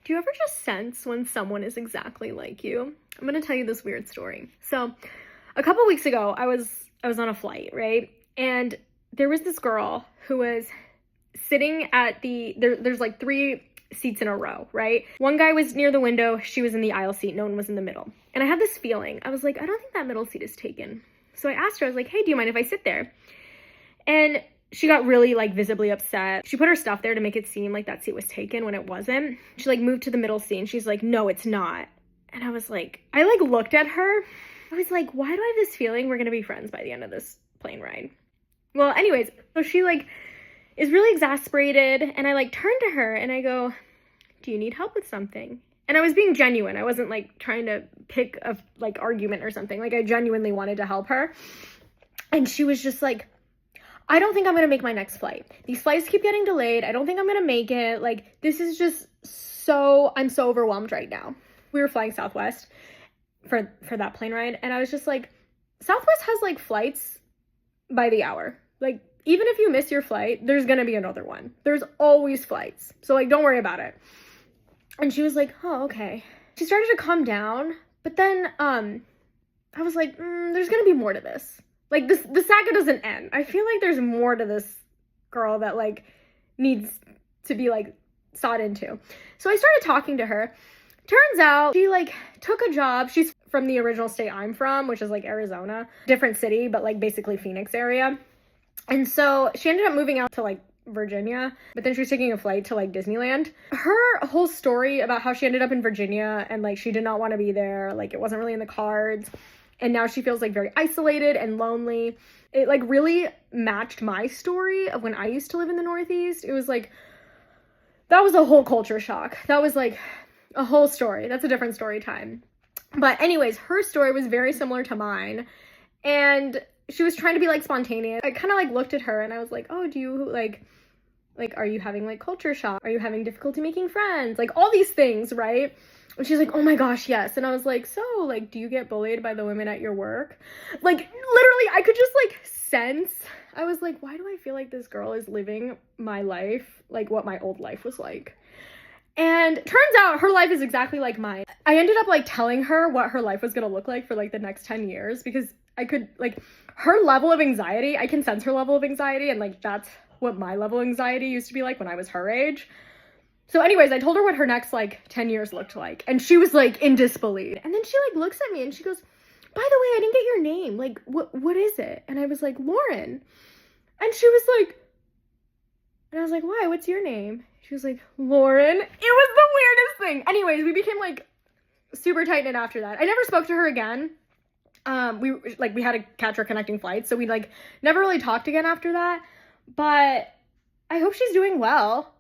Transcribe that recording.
Do you ever just sense when someone is exactly like you? I'm gonna tell you this weird story. So, a couple weeks ago, I was on a flight, right? And there was this girl who was sitting at there's like 3 seats in a row, right? One guy was near the window, she was in the aisle seat, no one was in the middle. And I had this feeling, I was like, I don't think that middle seat is taken. So I asked her, I was like, hey, do you mind if I sit there? And she got really like visibly upset. She put her stuff there to make it seem like that seat was taken when it wasn't. She like moved to the middle seat and she's like, no, it's not. And I was like, I like looked at her. I was like, why do I have this feeling we're gonna be friends by the end of this plane ride? Well, anyways, so she like is really exasperated and I like turned to her and I go, do you need help with something? And I was being genuine. I wasn't like trying to pick a like argument or something. Like I genuinely wanted to help her. And she was just like, I don't think I'm gonna make my next flight. These flights keep getting delayed. I don't think I'm gonna make it. Like, this is just I'm so overwhelmed right now. We were flying Southwest for that plane ride. And I was just like, Southwest has like flights by the hour. Like, even if you miss your flight, there's gonna be another one. There's always flights. So like, don't worry about it. And she was like, oh, okay. She started to calm down. But then I was like, there's gonna be more to this. Like, the saga doesn't end. I feel like there's more to this girl that, like, needs to be, like, sought into. So I started talking to her. Turns out she, like, took a job. She's from the original state I'm from, which is, like, Arizona. Different city, but, like, basically Phoenix area. And so she ended up moving out to, like, Virginia. But then she was taking a flight to, like, Disneyland. Her whole story about how she ended up in Virginia and, like, she did not want to be there. Like, it wasn't really in the cards. And now she feels like very isolated and lonely. It like really matched my story of when I used to live in the Northeast. It was like, that was a whole culture shock. That was like a whole story. That's a different story time. But anyways, her story was very similar to mine. And she was trying to be like spontaneous. I kind of like looked at her and I was like, oh, do you like, are you having like culture shock? Are you having difficulty making friends? Like all these things, right? And she's like, oh my gosh, yes. And I was like, so, like, do you get bullied by the women at your work? Like, literally, I could just, like, sense. I was like, why do I feel like this girl is living my life, like, what my old life was like? And turns out her life is exactly like mine. I ended up, like, telling her what her life was gonna look like for, like, the next 10 years. Because I could, like, her level of anxiety, I can sense her level of anxiety. And, like, that's what my level of anxiety used to be like when I was her age. So anyways, I told her what her next, like, 10 years looked like. And she was, like, in disbelief. And then she, like, looks at me and she goes, by the way, I didn't get your name. Like, what is it? And I was like, Lauren. And she was like, and I was like, why? What's your name? She was like, Lauren. It was the weirdest thing. Anyways, we became, like, super tight-knit after that. I never spoke to her again. We had to catch her connecting flights. So we, like, never really talked again after that. But I hope she's doing well.